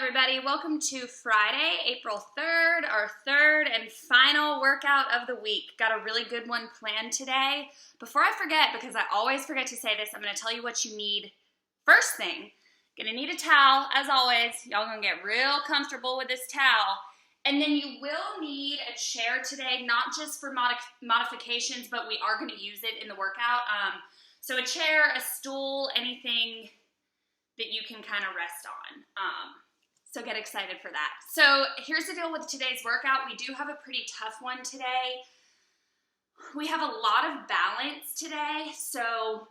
everybody? Welcome to Friday, April 3rd, our third and final workout of the week. Got a really good one planned today. Before I forget, because I always forget to say this, I'm going to tell you what you need. First thing, gonna need a towel, as always. Y'all gonna get real comfortable with this towel. And then you will need a chair today, not just for modifications, but we are gonna use it in the workout. So a chair, a stool, anything that you can kind of rest on. So get excited for that. So here's the deal with today's workout. We do have a pretty tough one today. We have a lot of balance today, so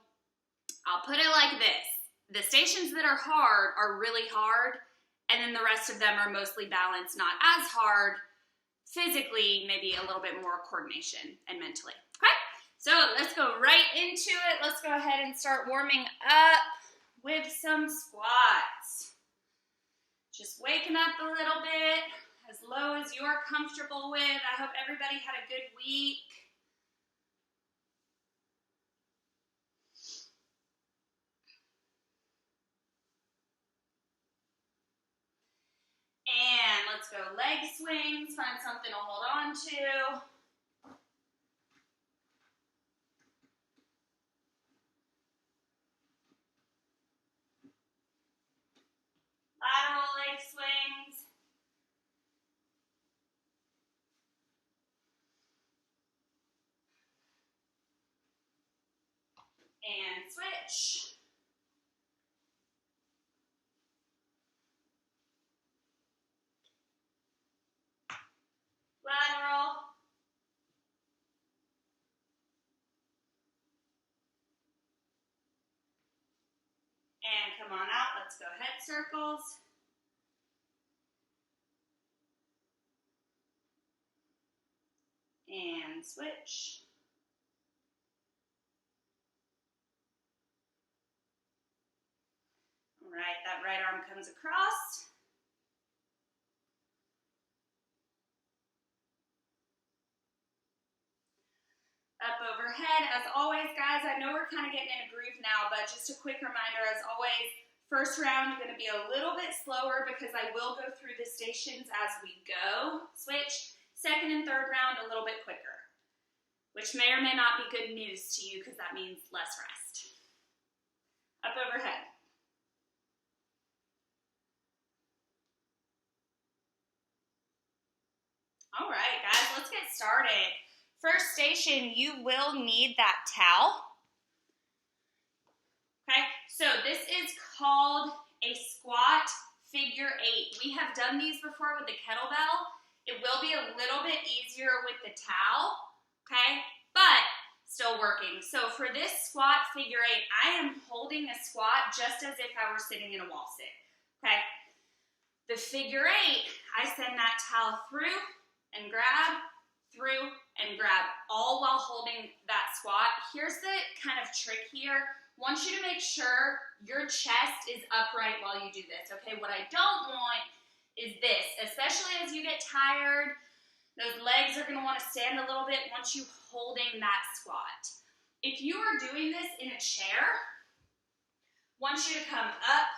I'll put it like this. The stations that are hard are really hard, and then the rest of them are mostly balanced, not as hard, physically, maybe a little bit more coordination and mentally. Okay, so let's go right into it. Let's go ahead and start warming up with some squats. Just waking up a little bit, as low as you're comfortable with. I hope everybody had a good week. And let's go leg swings, find something to hold on to. Lateral leg swings. And switch. Lateral. And come on out, let's go head circles. And switch. All right, that right arm comes across. Up overhead, as always, guys. I know we're kind of getting in a groove now, but just a quick reminder, as always, first round going to be a little bit slower because I will go through the stations as we go. Switch. Second and third round, a little bit quicker, which may or may not be good news to you because that means less rest. Up overhead. All right, guys, let's get started. First station, you will need that towel. Okay, so this is called a squat figure 8. We have done these before with the kettlebell. It will be a little bit easier with the towel, okay, but still working. So for this squat figure 8, I am holding a squat just as if I were sitting in a wall sit, okay? The figure 8, I send that towel through and grab, through and grab, all while holding that squat. Here's the kind of trick here. I want you to make sure your chest is upright while you do this, okay? What I don't want is this, especially as you get tired, those legs are gonna wanna stand a little bit once you're holding that squat. If you are doing this in a chair, I want you to come up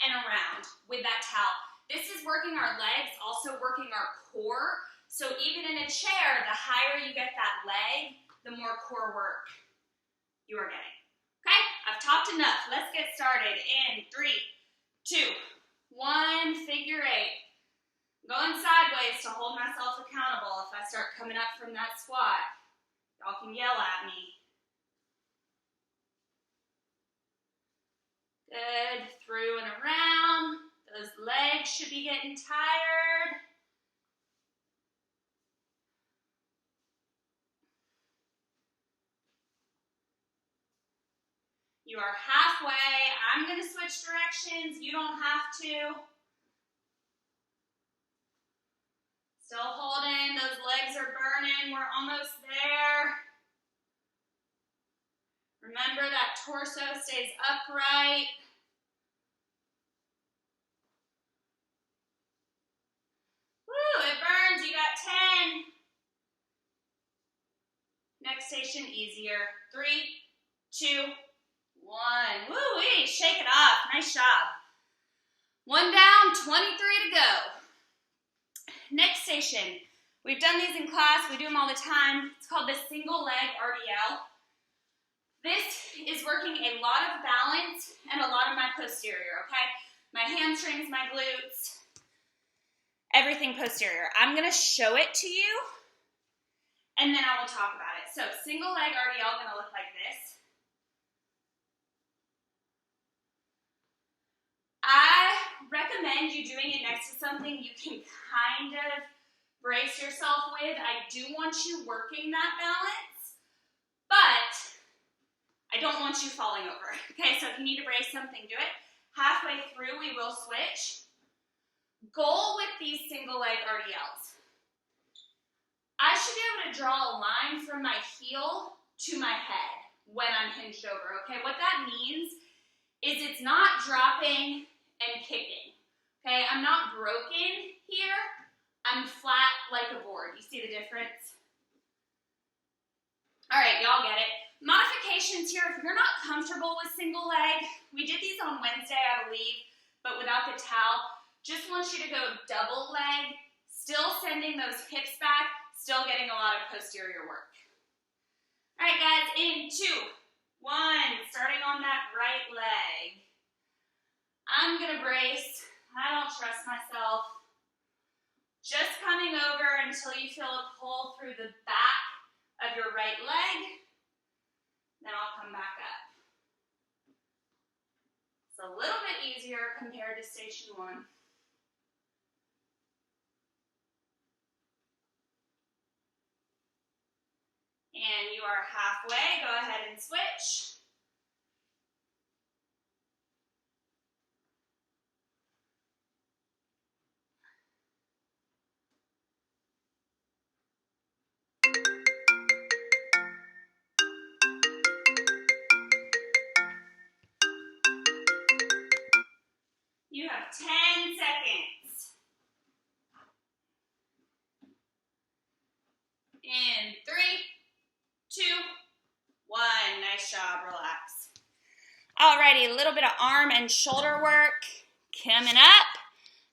and around with that towel. This is working our legs, also working our core. So even in a chair, the higher you get that leg, the more core work you are getting. Okay, I've talked enough. Let's get started in 3, 2, 1, figure 8. I'm going sideways to hold myself accountable. If I start coming up from that squat, y'all can yell at me. Good, through and around. Those legs should be getting tired. You are halfway. I'm going to switch directions. You don't have to. Still holding. Those legs are burning. We're almost there. Remember that torso stays upright. Woo, it burns. You got 10. Next station, easier. 3, 2, 1. Woo-wee, shake it off. Nice job. One down, down, 23 to go. Next station. We've done these in class. We do them all the time. It's called the single leg RDL. This is working a lot of balance and a lot of my posterior, okay? My hamstrings, my glutes, everything posterior. I'm gonna show it to you, and then I will talk about it. So single leg RDL gonna look like this. I recommend you doing it next to something you can kind of brace yourself with. I do want you working that balance, but I don't want you falling over. Okay, so if you need to brace something, do it. Halfway through, we will switch. Goal with these single leg RDLs. I should be able to draw a line from my heel to my head when I'm hinged over, okay? What that means is it's not dropping and kicking, okay? I'm not broken here. I'm flat like a board. You see the difference? All right, y'all get it. Modifications here, if you're not comfortable with single leg, we did these on Wednesday, I believe, but without the towel. Just want you to go double leg, still sending those hips back, still getting a lot of posterior work. All right, guys, in 2, 1, starting on that right leg. I'm gonna brace. I don't trust myself. Just coming over until you feel a pull through the back of your right leg. Then I'll come back up. It's a little bit easier compared to station 1. And you are halfway. Go ahead and switch. You have 10 seconds. In 3, 2, 1. Nice job. Relax. Alrighty, a little bit of arm and shoulder work coming up.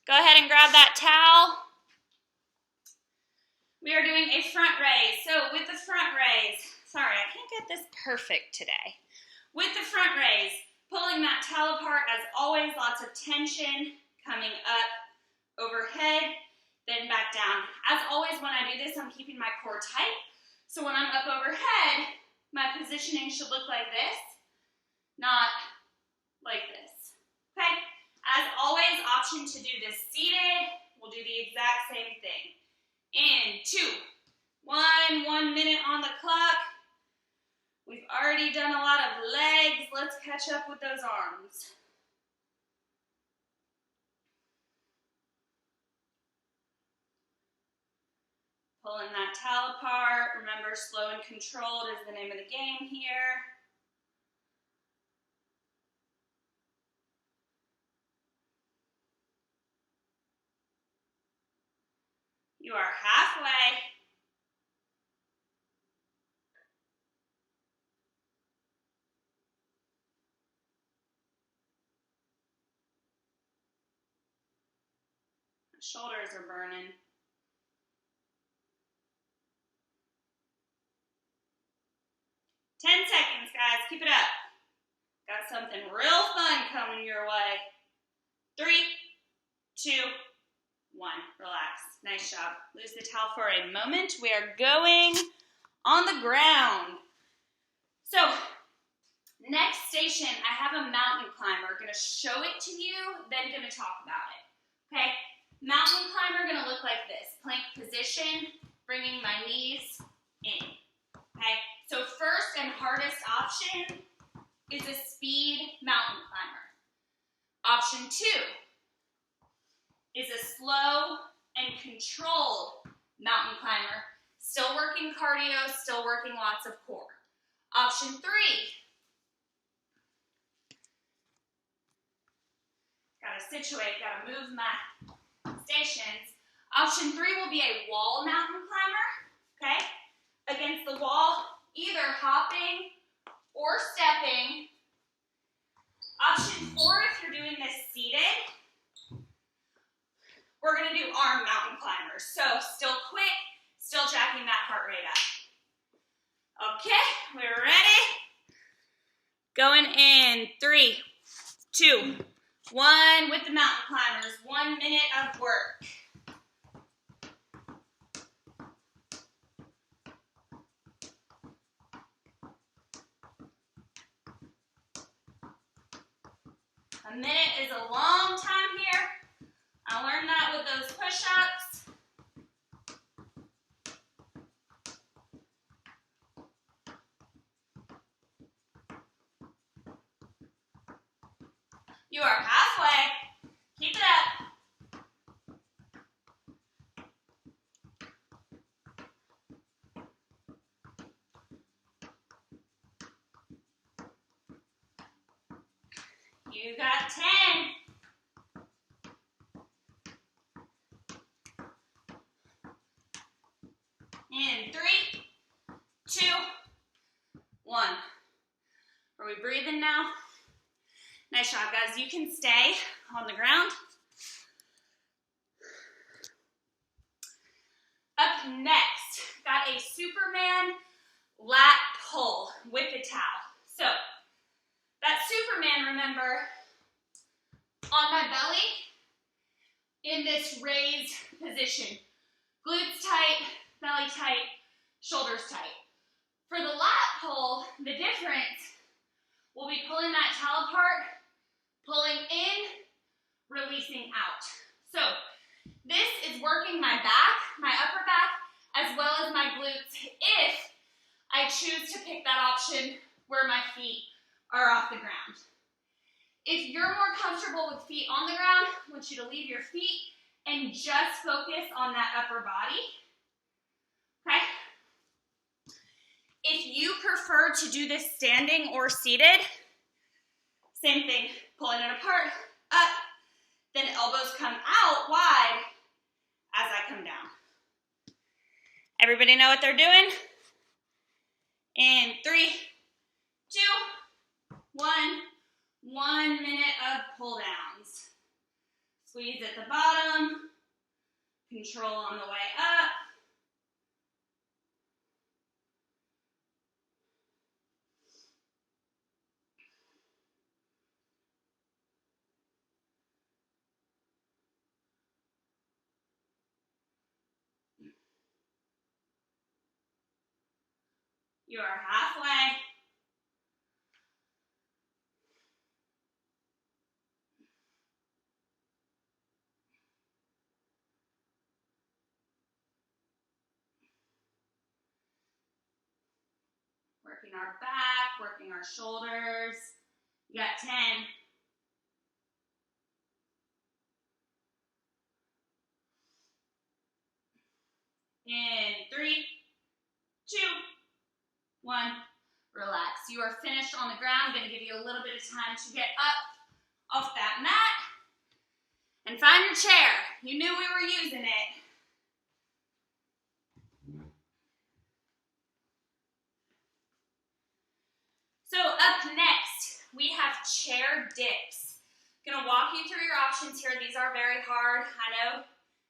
Go ahead and grab that towel. We are doing a front raise. So with the front raise, sorry, I can't get this perfect today. With the front raise, pulling that towel apart, as always, lots of tension coming up overhead, then back down. As always, when I do this, I'm keeping my core tight. So when I'm up overhead, my positioning should look like this, not like this. Okay? As always, option to do this seated. We'll do the exact same thing. In 2, 1, 1 minute on the clock. We've already done a lot of legs. Let's catch up with those arms. Pulling that towel apart. Remember, slow and controlled is the name of the game here. You are halfway. My shoulders are burning. Ten seconds, guys. Keep it up. Got something real fun coming your way. 3, 2, 1. Relax. Nice job. Lose the towel for a moment. We are going on the ground. So, next station, I have a mountain climber. Going to show it to you, then going to talk about it. Okay? Mountain climber going to look like this. Plank position, bringing my knees in. Okay? So first and hardest option is a speed mountain climber. Option 2 is a slow and controlled mountain climber. Still working cardio, still working lots of core. Option 3, gotta situate, gotta move my stations. Option 3 will be a wall mountain climber, okay? Against the wall, either hopping or stepping. Option 4, if you're doing this seated. we're gonna do arm mountain climbers. So still quick, still jacking that heart rate up. Okay, we're ready. Going in 3, 2, 1 with the mountain climbers. 1 minute of work. A minute is a long time here. I learned that with those push-ups. You are halfway. Keep it up. You got 10. In 3, 2, 1. Are we breathing now? Nice job, guys. You can stay on the ground. Up next, got a Superman lat pull with the towel. So, that Superman, remember, on my belly, in this raised position. Glutes tight, belly tight, shoulders tight. For the lat pull, the difference, we'll be pulling that towel apart, pulling in, releasing out. So this is working my back, my upper back, as well as my glutes if I choose to pick that option where my feet are off the ground. If you're more comfortable with feet on the ground, I want you to leave your feet and just focus on that upper body, okay? If you prefer to do this standing or seated, same thing, pulling it apart, up, then elbows come out wide as I come down. Everybody know what they're doing? In 3, 2, 1, 1 minute of pull downs. Squeeze at the bottom, control on the way up. You are halfway. Working our back, working our shoulders. You got 10. In 3, 2, 1, relax. You are finished on the ground. I'm gonna give you a little bit of time to get up off that mat and find your chair. You knew we were using it. So up next, we have chair dips. I'm gonna walk you through your options here. These are very hard. I know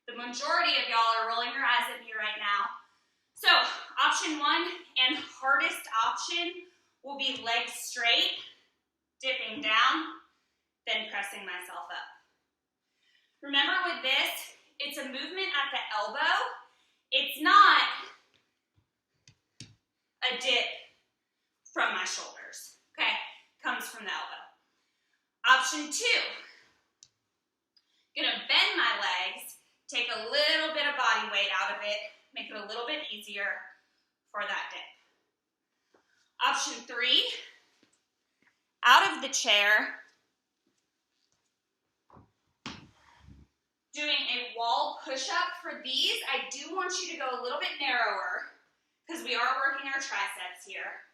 the majority of y'all are rolling your eyes at me right now. So option 1 and hardest option will be legs straight, dipping down, then pressing myself up. Remember with this, it's a movement at the elbow. It's not a dip from my shoulders, okay? Comes from the elbow. Option 2, gonna bend my legs, take a little bit of body weight out of it, make it a little bit easier for that dip. Option 3, out of the chair, doing a wall push-up. For these, I do want you to go a little bit narrower because we are working our triceps here.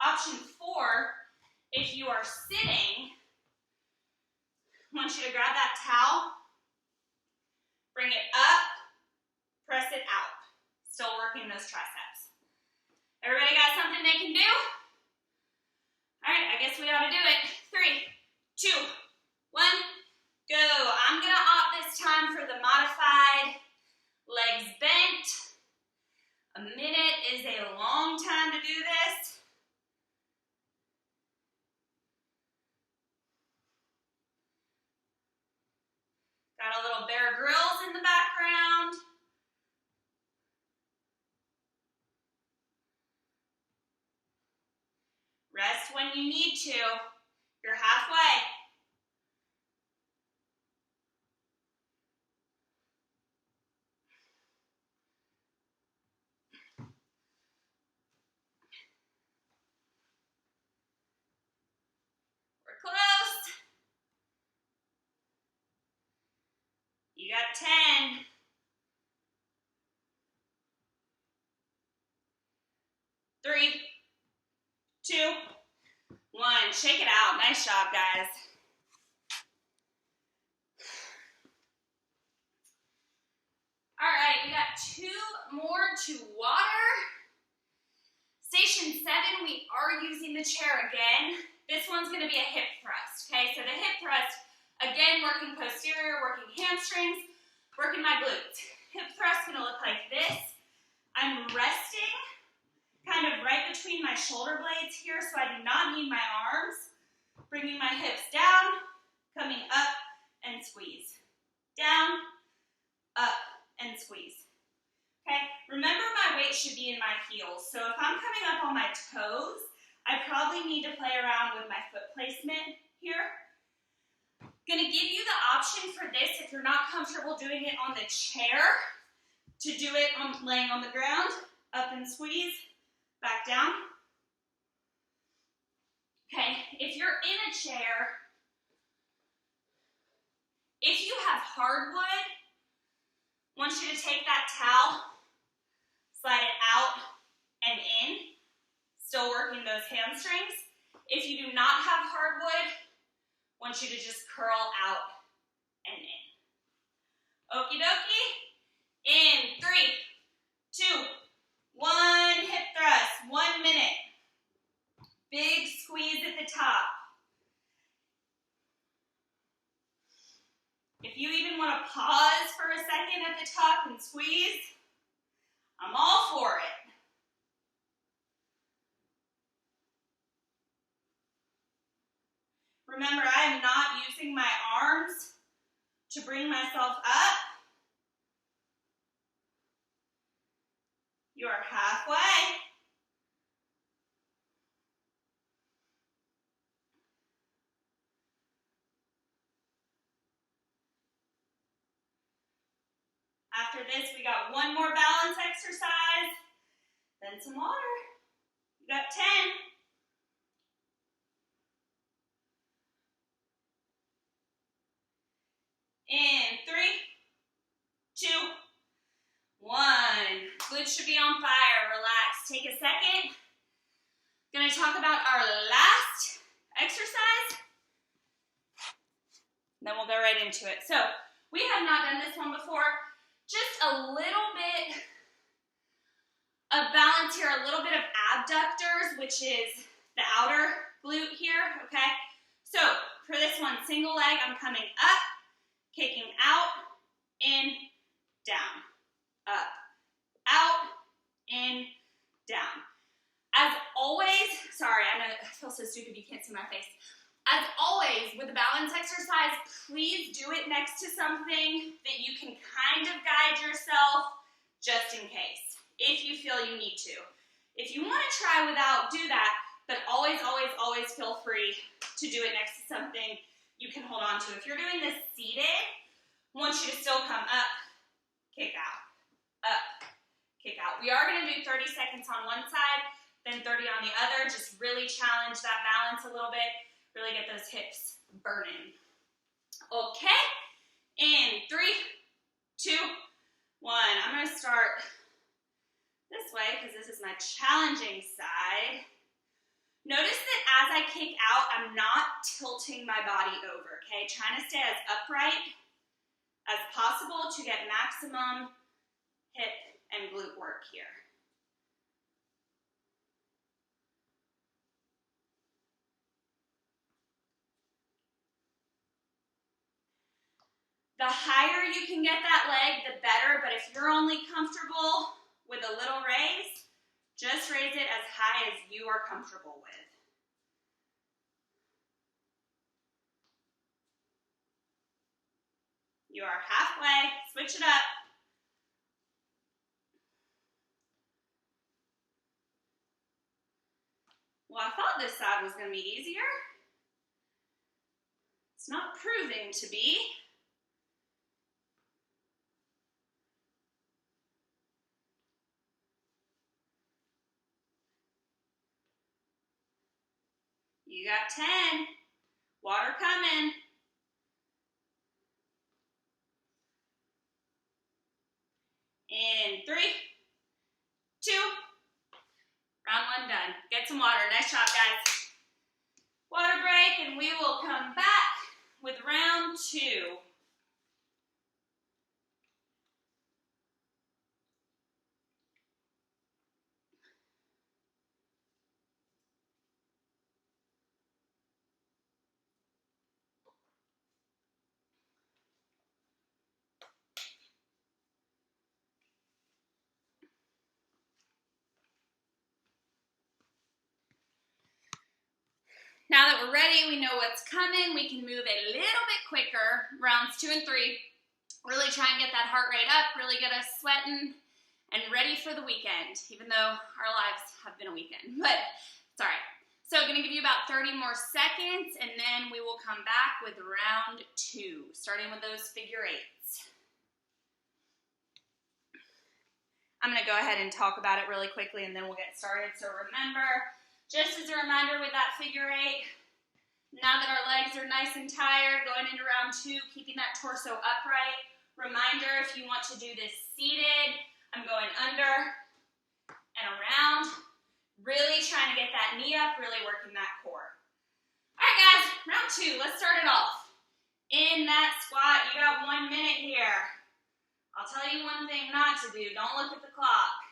Option 4, if you are sitting, I want you to grab that towel, bring it up, press it out. Still working those triceps. Everybody got something they can do? All right, I guess we ought to do it. 3, 2, Got a little Bear Grylls in the background. Rest when you need to. You're halfway. We're close. You got 10. 3, 2, 1. Shake it out. Nice job, guys. All right, we got 2 more to water. Station 7, we are using the chair again. This one's going to be a hip thrust, okay? So the hip thrust, again, working posterior, working hamstrings, working my glutes. Hip thrust is going to look like this. I'm resting kind of right between my shoulder blades here, so I do not need my arms. Bringing my hips down, coming up and squeeze. Down, up, and squeeze. Okay, remember my weight should be in my heels. So if I'm coming up on my toes, I probably need to play around with my foot placement here. Gonna give you the option for this if you're not comfortable doing it on the chair, to do it on laying on the ground, up and squeeze, back down. Okay, if you're in a chair, if you have hardwood, I want you to take that towel, slide it out and in, still working those hamstrings. If you do not have hardwood, I want you to just curl out and in. Okie dokie. In 3, 2, 1, hip thrust, 1 minute. Big squeeze at the top. If you even want to pause for a second at the top and squeeze, I'm all for it. Remember, I am not using my arms to bring myself up. You are halfway. After this, we got 1 more balance exercise, then some water. You got 10. In 3, 2, 1. Glutes should be on fire. Relax. Take a second. Gonna talk about our last exercise. Then we'll go right into it. So we have not done this one before. Just a little bit of balance here, a little bit of abductors, which is the outer glute here, okay? So for this one, single leg, I'm coming up, kicking out, in, down, up, out, in, down. As always, sorry, I know I feel so stupid you can't see my face. As always, with the balance exercise, please do it next to something that you can kind of guide yourself just in case, if you feel you need to. If you want to try without, do that, but always, always, always feel free to do it next to something you can hold on to. If you're doing this seated, I want you to still come up, kick out, up, kick out. We are going to do 30 seconds on one side, then 30 on the other. Just really challenge that balance a little bit. Really get those hips burning. Okay, in 3, 2, 1. I'm going to start this way because this is my challenging side. Notice that as I kick out, I'm not tilting my body over, okay? Trying to stay as upright as possible to get maximum hip and glute work here. The higher you can get that leg, the better, but if you're only comfortable with a little raise, just raise it as high as you are comfortable with. You are halfway. Switch it up. Well, I thought this side was going to be easier. It's not proving to be. You got 10. Water coming. In 3, 2, round 1 done. Get some water. Nice job, guys. Water break, and we will come back with round 2. Now that we're ready, we know what's coming. We can move a little bit quicker. Rounds 2 and 3. Really try and get that heart rate up, really get us sweating and ready for the weekend, even though our lives have been a weekend, but it's all right. So I'm gonna give you about 30 more seconds, and then we will come back with round 2, starting with those figure 8s. I'm gonna go ahead and talk about it really quickly, and then we'll get started. So remember, just as a reminder with that figure 8, now that our legs are nice and tired, going into round 2, keeping that torso upright. Reminder, if you want to do this seated, I'm going under and around, really trying to get that knee up, really working that core. All right, guys, round 2, let's start it off. In that squat, you got 1 minute here. I'll tell you one thing not to do, don't look at the clock.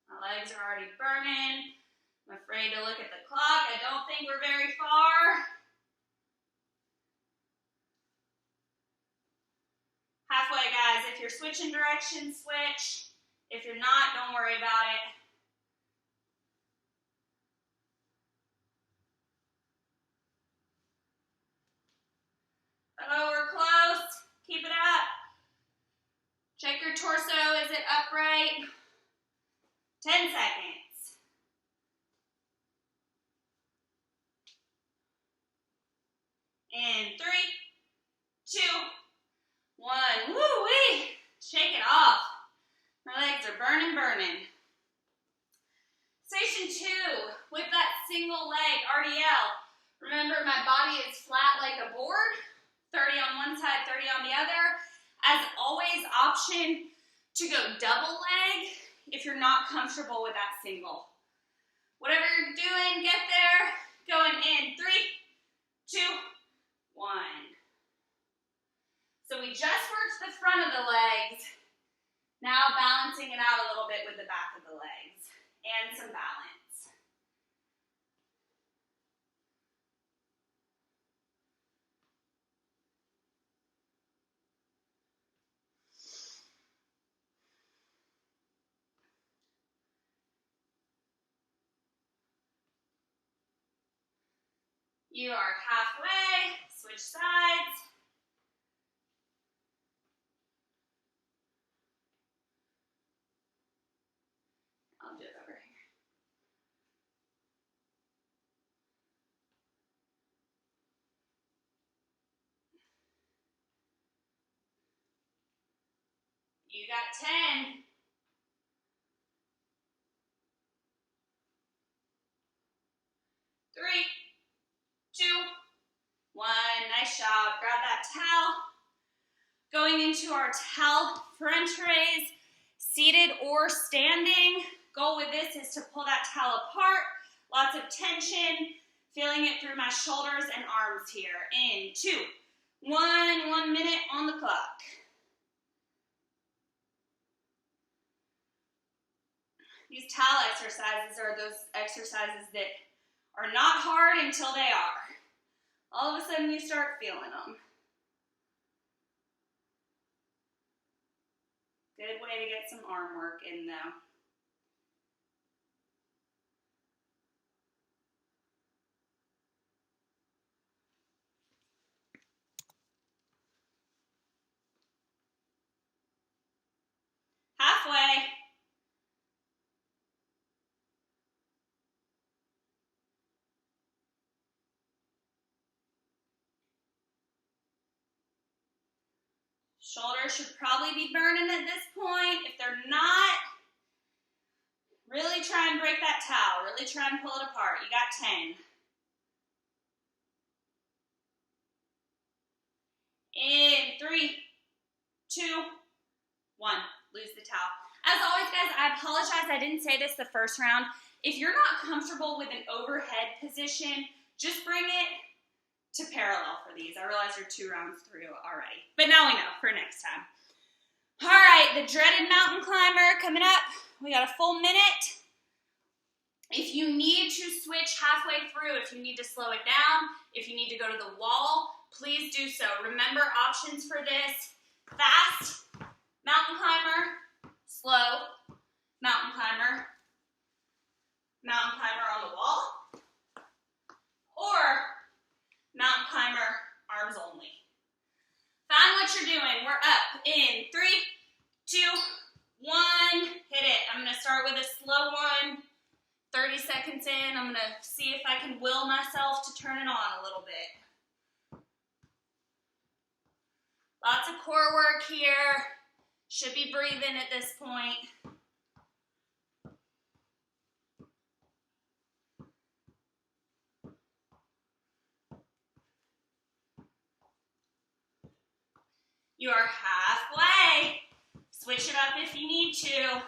My legs are already burning. I'm afraid to look at the clock. I don't think we're very far. Halfway, guys. If you're switching directions, switch. If you're not, don't worry about it. Oh, we're close. Keep it up. Check your torso. Is it upright? 10 seconds. In 3, 2, 1. Woo-wee. Shake it off. My legs are burning, burning. Station 2, with that single leg, RDL. Remember, my body is flat like a board. 30 on one side, 30 on the other. As always, option to go double leg if you're not comfortable with that single. Whatever you're doing, get there. Going in 3, 2, 1. So we just worked the front of the legs. Now balancing it out a little bit with the back of the legs and some balance. You are halfway. Switch sides. I'll do it over here. You got 10. Three, 2, 1. Nice job. Grab that towel. Going into our towel French raise, seated or standing. Goal with this is to pull that towel apart. Lots of tension. Feeling it through my shoulders and arms here. In 2, 1. 1 minute on the clock. These towel exercises are those exercises that are not hard until they are. All of a sudden you start feeling them. Good way to get some arm work in though. Shoulders should probably be burning at this point. If they're not, really try and break that towel. Really try and pull it apart. You got 10. In 3, 2, 1. Lose the towel. As always, guys, I apologize. I didn't say this the first round. If you're not comfortable with an overhead position, just bring it to parallel for these. I realize you're 2 rounds through already, but now we know for next time. All right, the dreaded mountain climber coming up. We got a full minute. If you need to switch halfway through, if you need to slow it down, if you need to go to the wall, please do so. Remember options for this: fast, mountain climber, slow, mountain climber on the wall, or mountain climber, arms only. Find what you're doing. We're up in 3, 2, 1. Hit it. I'm going to start with a slow one. 30 seconds in, I'm going to see if I can will myself to turn it on a little bit. Lots of core work here. Should be breathing at this point. You are halfway. Switch it up if you need to.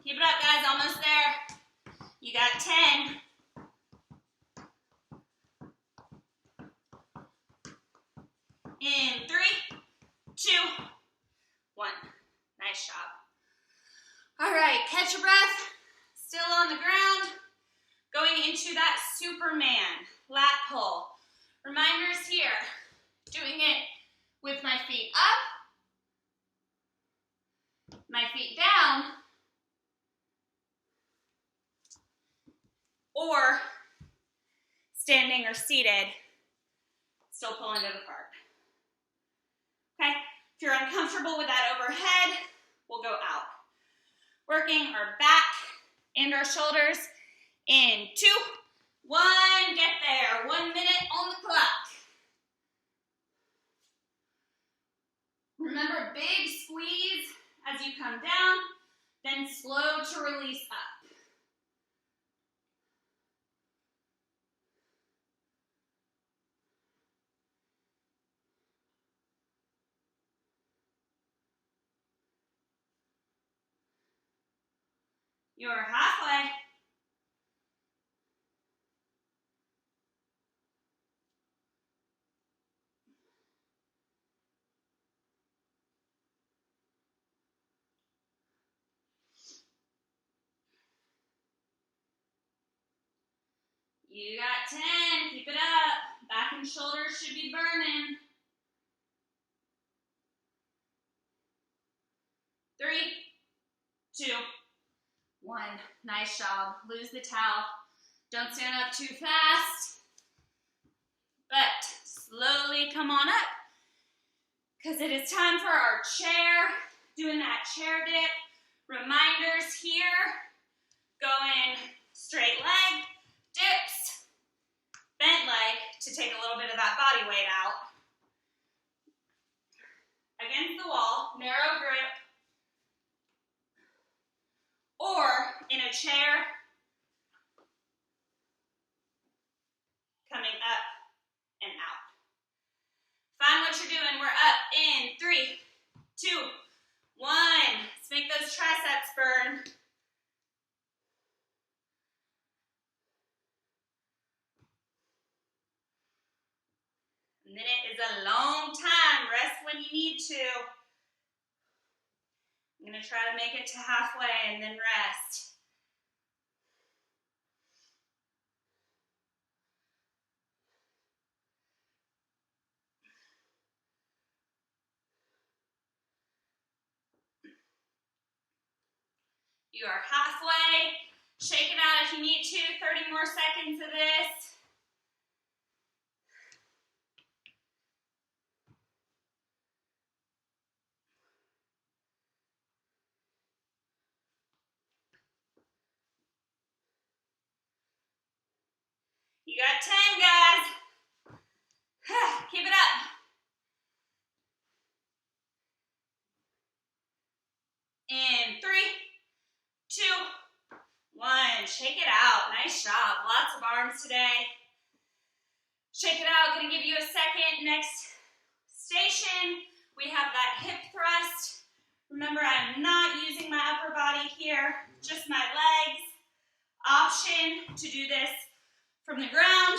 Keep it up, guys. Almost there. You got 10. In 3, 2, 1. Nice job. All right, catch your breath. Still on the ground. Going into that Superman lat pull. Reminders here. Doing it with my feet up, my feet down, or standing or seated, still pulling it apart. Okay, if you're uncomfortable with that overhead, we'll go out. Working our back and our shoulders in 2, 1, get there. 1 minute on the clock. Remember, big squeeze as you come down, then slow to release up. You're halfway. You got 10. Keep it up. Back and shoulders should be burning. 3, 2, 1. Nice job. Lose the towel. Don't stand up too fast, but slowly come on up, because it is time for our chair. Doing that chair dip. Reminders here. Going straight leg, dips, bent leg to take a little bit of that body weight out. Against the wall, narrow grip. Or in a chair, coming up and out. Find what you're doing. We're up in 3, 2, 1. Let's make those triceps burn. A minute is a long time. Rest when you need to. I'm going to try to make it to halfway and then rest. You are halfway. Shake it out if you need to. 30 more seconds of this. You got 10, guys. Keep it up. In 3, 2, 1. Shake it out. Nice job. Lots of arms today. Shake it out. Gonna give you a second. Next station, we have that hip thrust. Remember, I'm not using my upper body here, just my legs. Option to do this from the ground.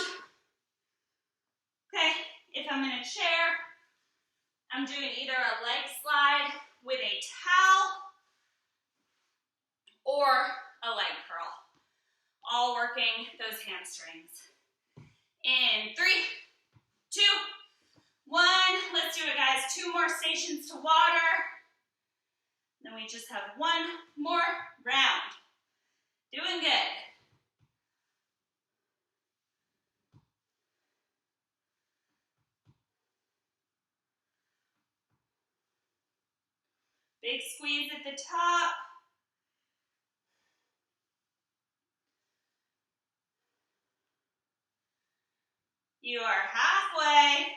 Okay, if I'm in a chair, I'm doing either a leg slide with a towel or a leg curl. All working those hamstrings. In 3, 2, 1. Let's do it, guys. 2 more stations to water. Then we just have 1 more round. Doing good. Big squeeze at the top. You are halfway.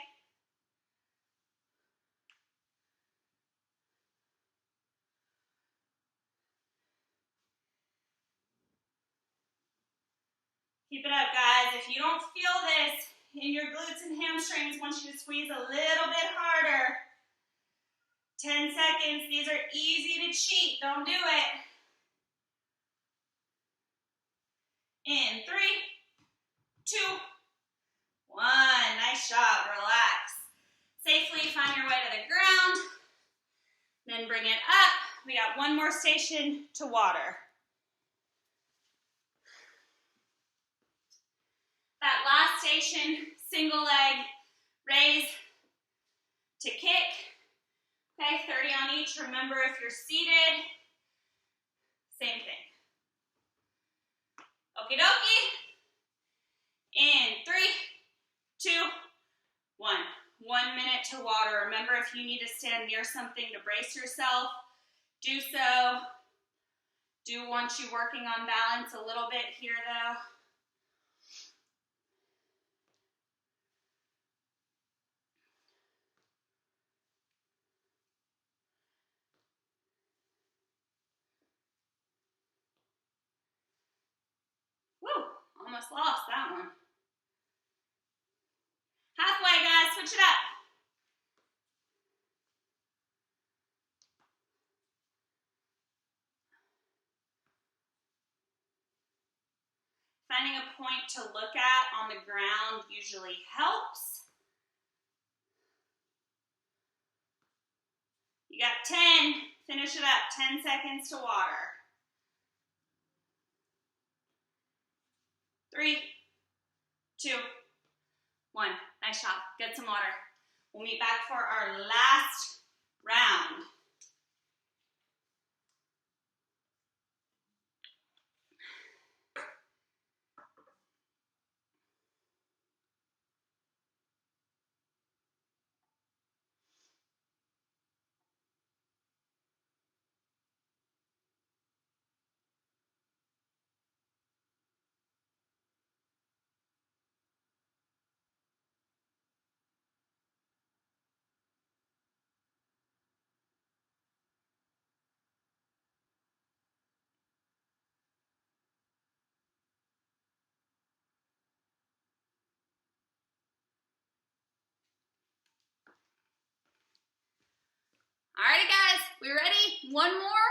Keep it up, guys. If you don't feel this in your glutes and hamstrings, I want you to squeeze a little bit harder. 10 seconds. These are easy to cheat. Don't do it. In 3, 2, 1. Nice job. Relax. Safely find your way to the ground. Then bring it up. We got 1 more station to water. That last station, single leg, raise to kick. Okay, 30 on each. Remember, if you're seated, same thing. Okie dokie. In 3, 2, 1. 1 minute to water. Remember, if you need to stand near something to brace yourself, do so. Do want you working on balance a little bit here, though. Woo, almost lost that one. Halfway, guys, switch it up. Finding a point to look at on the ground usually helps. You got 10, finish it up, 10 seconds to water. 3, 2, 1. Nice job. Get some water. We'll meet back for our last round. Alrighty, guys, we ready? 1 more?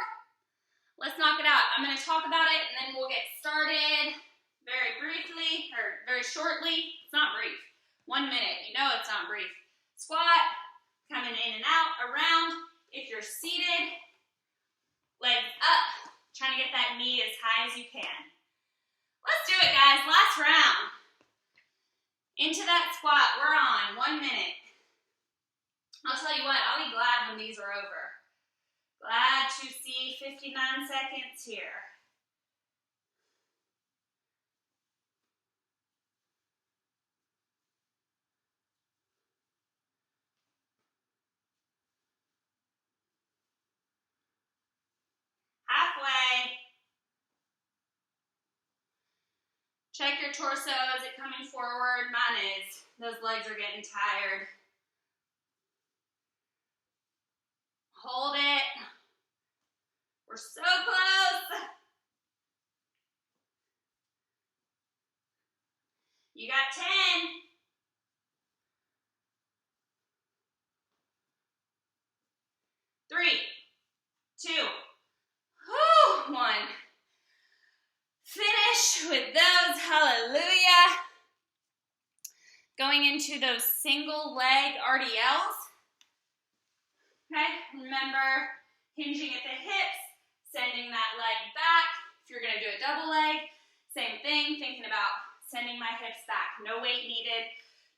Let's knock it out. I'm going to talk about it and then we'll get started very briefly, or very shortly. It's not brief. 1 minute. You know it's not brief. Squat, coming in and out, around. If you're seated, legs up, trying to get that knee as high as you can. Let's do it, guys. Last round. Into that squat. We're on. 1 minute. I'll tell you what, I'll be glad when these are over. Glad to see 59 seconds here. Halfway. Check your torso. Is it coming forward? Mine is. Those legs are getting tired. Hold it. We're so close. You got 10. 3, 2, 1. Finish with those. Hallelujah. Going into those single leg RDLs. Okay, remember hinging at the hips, sending that leg back. If you're gonna do a double leg, same thing, thinking about sending my hips back. No weight needed,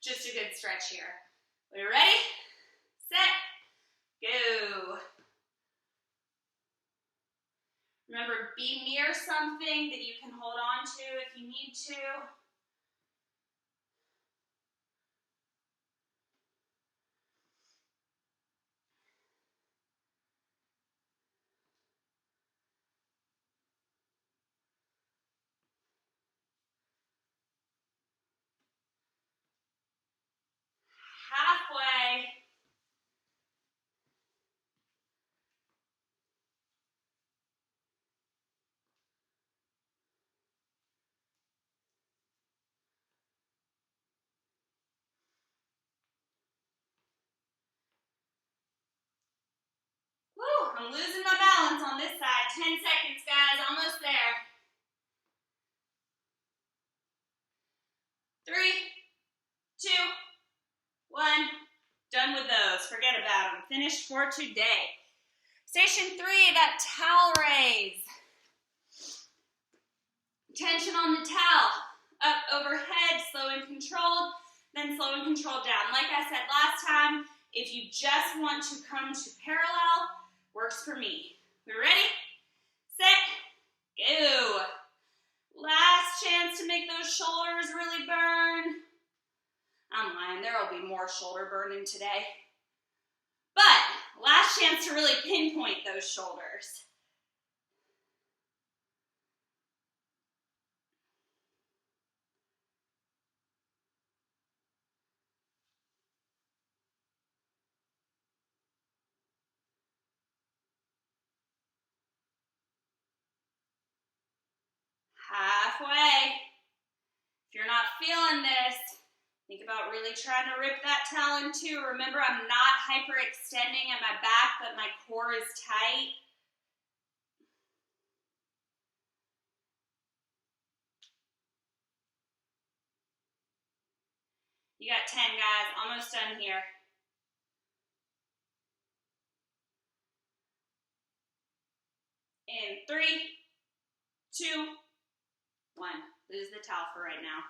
just a good stretch here. Are you ready? Set, go. Remember, be near something that you can hold on to if you need to. Halfway. Woo, I'm losing my balance on this side. 10 seconds, guys, almost there. 3, 2, 1. Done with those. Forget about them. Finished for today. Station 3, that towel raise. Tension on the towel. Up overhead, slow and controlled, then slow and controlled down. Like I said last time, if you just want to come to parallel, works for me. We ready? Set, go. Last chance to make those shoulders really burn. I'm lying, there will be more shoulder burning today. But last chance to really pinpoint those shoulders. Halfway. If you're not feeling this, think about really trying to rip that towel in two. Remember, I'm not hyperextending at my back, but my core is tight. You got 10, guys. Almost done here. In 3, 2, 1. Lose the towel for right now.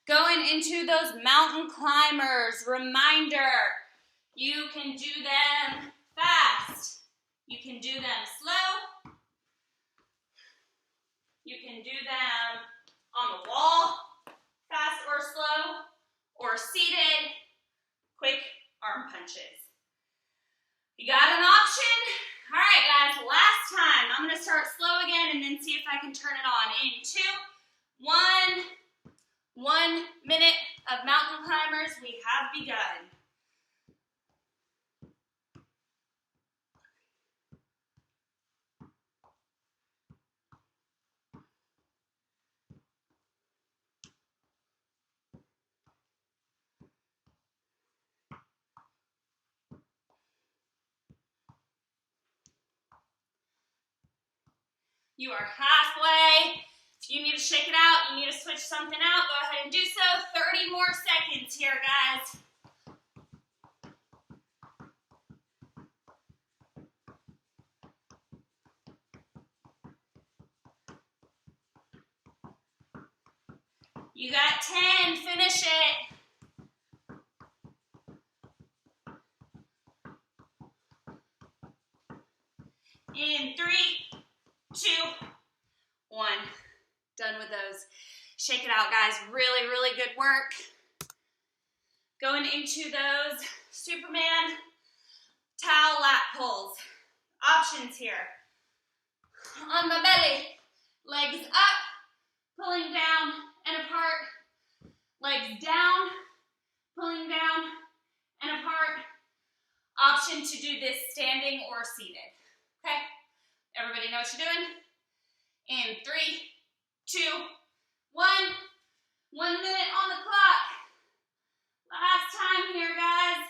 Going into those mountain climbers. Reminder, you can do them fast. You can do them slow. You can do them on the wall, fast or slow, or seated, quick arm punches. You got an option? All right, guys, last time. I'm going to start slow again and then see if I can turn it on. In 2, 1 minute of mountain climbers. We have begun. You are halfway. If you need to shake it out, you need to switch something out, go ahead and do so. 30 more seconds here, guys. You got 10, finish it. In 3, 2, 1. Done with those. Shake it out, guys. Really, really good work. Going into those Superman towel lat pulls. Options here. On my belly, legs up, pulling down this standing or seated. Okay? Everybody know what you're doing? In 3, 2, 1. 1 minute on the clock. Last time here, guys.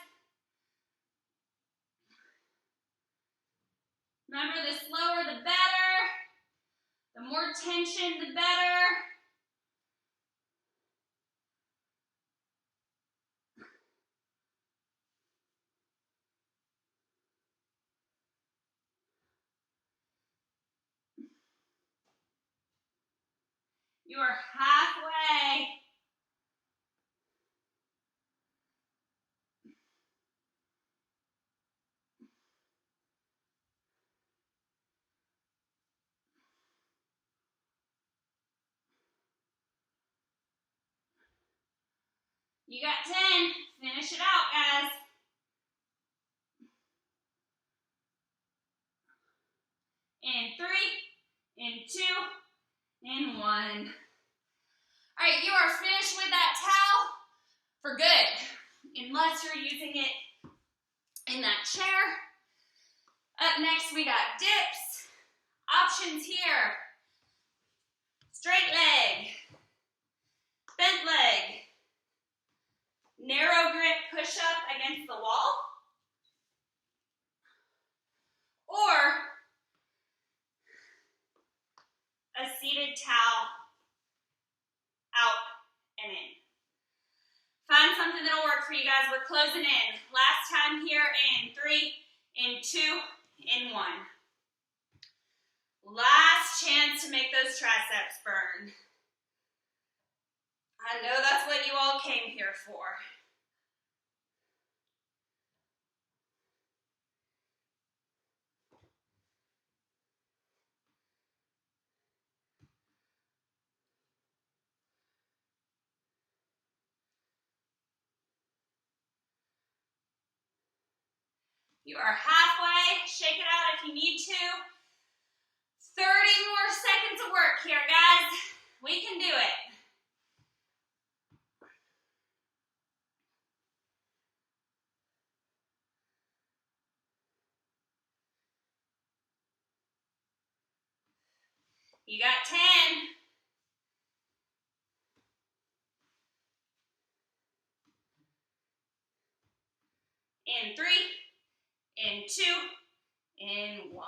Remember, the slower the better. The more tension, the better. You are halfway. You got 10. Finish it out, guys. In 3, in 2, in 1. All right, you are finished with that towel for good, unless you're using it in that chair. Up next, we got dips. Options here. Straight leg, bent leg, narrow grip push-up against the wall, or a seated towel out and in. Find something that'll work for you guys. We're closing in. Last time here in 3, in 2, in 1. Last chance to make those triceps burn. I know that's what you all came here for. You are halfway. Shake it out if you need to. 30 more seconds of work here, guys. We can do it. You got 10. In 3, in 2, in 1.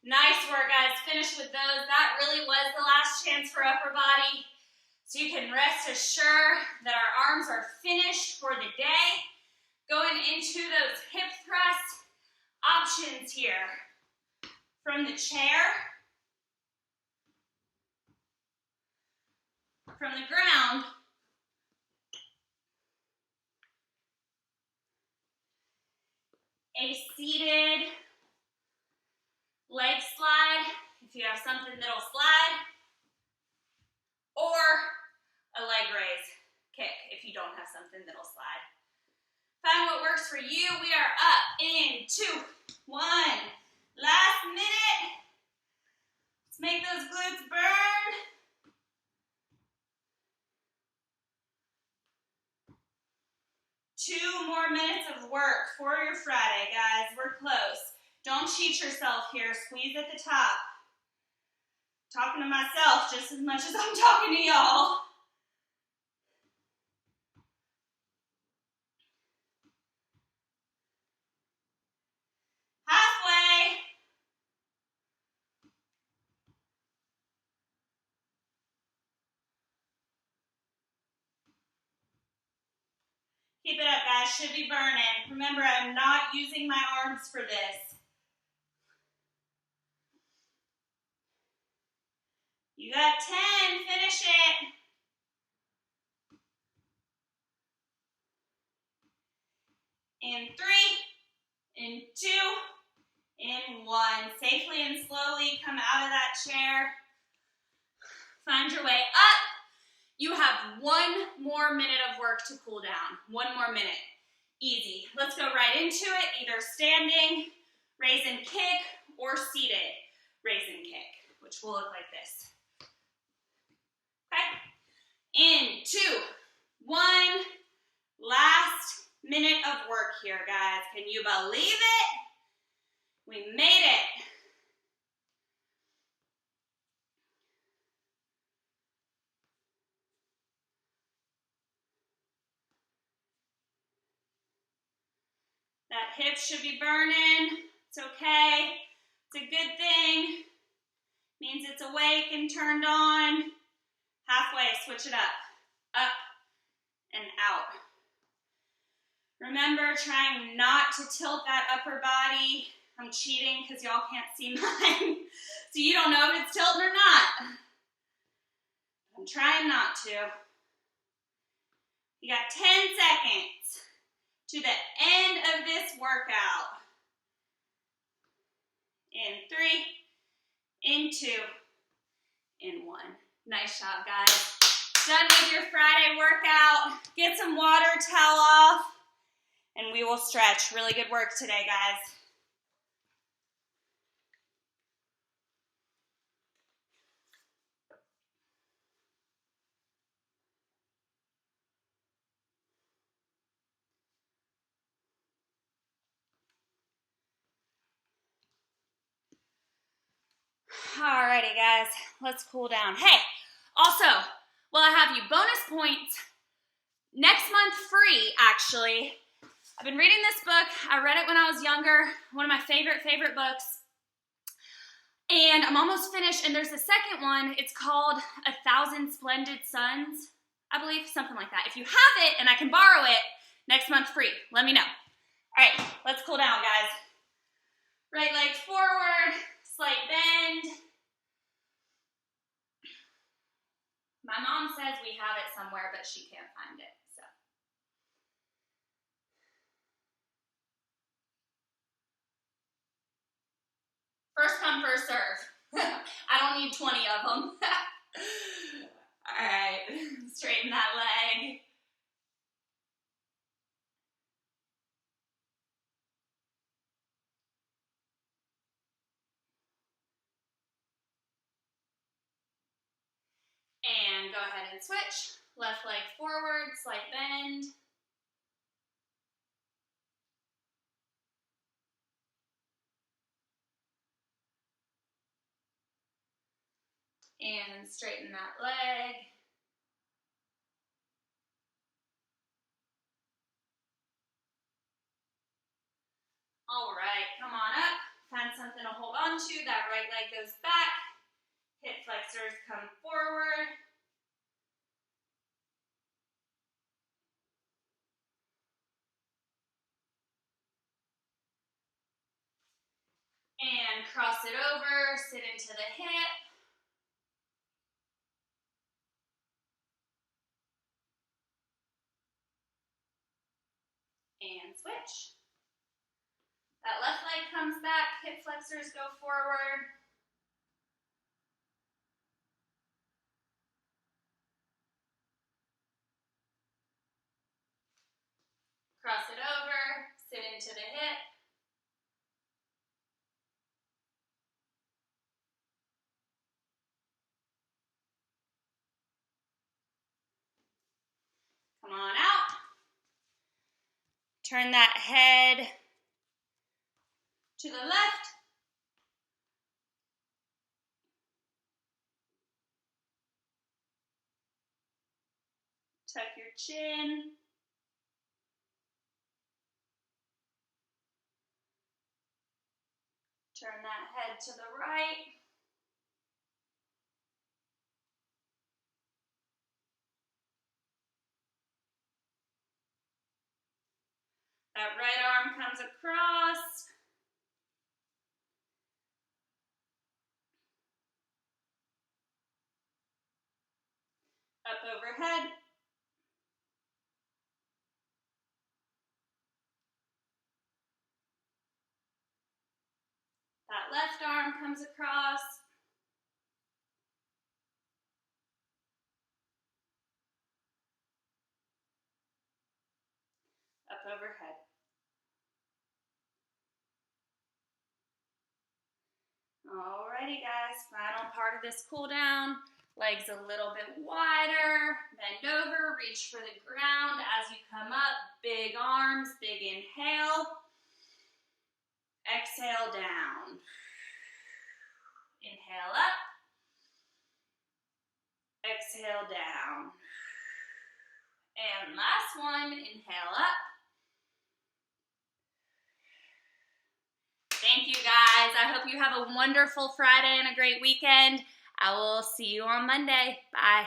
Nice work, guys. Finish with those. That really was the last chance for upper body. So you can rest assured that our arms are finished for the day. Going into those hip thrust options here. From the chair, from the ground, a seated leg slide, if you have something that'll slide, or a leg raise kick if you don't have something that'll slide. Find what works for you. We are up in 2, 1. Last minute. Let's make those glutes burn. Two more minutes of work for your Friday, guys. We're close. Don't cheat yourself here. Squeeze at the top. Talking to myself just as much as I'm talking to y'all. Halfway. Keep it up, guys. Should be burning. Remember, I'm not using my arms for this. You got 10. Finish it. In 3, in 2, in 1. Safely and slowly come out of that chair. Find your way up. You have 1 more minute of work to cool down. 1 more minute. Easy. Let's go right into it. Either standing, raise and kick, or seated, raise and kick, which will look like this. Okay? In 2, 1. Last minute of work here, guys. Can you believe it? We made it. That hip should be burning. It's okay. It's a good thing. Means it's awake and turned on. Halfway, switch it up and out. Remember, trying not to tilt that upper body. I'm cheating because y'all can't see mine, so you don't know if it's tilting or not. I'm trying not to. You got 10 seconds to the end of this workout. In 3, in 2, in 1. Nice job, guys. Done with your Friday workout. Get some water, towel off, and we will stretch. Really good work today, guys. Alrighty, guys, let's cool down. Hey, also, while I have you, bonus points next month free, actually. I've been reading this book. I read it when I was younger, one of my favorite books. And I'm almost finished, and there's a second one. It's called 1,000 Splendid Suns, I believe, something like that. If you have it and I can borrow it, next month free, let me know. All right, let's cool down, guys. Right leg forward, slight bend. My mom says we have it somewhere, but she can't find it, so. First come, first serve. I don't need 20 of them. All right, straighten that leg. And go ahead and switch. Left leg forward, slight bend. And straighten that leg. All right, come on up. Find something to hold on to. That right leg goes back. Hip flexors come forward. And cross it over, sit into the hip. And switch. That left leg comes back, hip flexors go forward. Cross it over, sit into the hip. Come on out. Turn that head to the left. Tuck your chin. Turn that head to the right. That right arm comes across. Up overhead. That left arm comes across. Up overhead. Alrighty, guys, final part of this cool down. Legs a little bit wider. Bend over, reach for the ground as you come up. Big arms, big inhale. Exhale down. Inhale up. Exhale down. And last one, inhale up. Thank you guys. I hope you have a wonderful Friday and a great weekend. I will see you on Monday. Bye.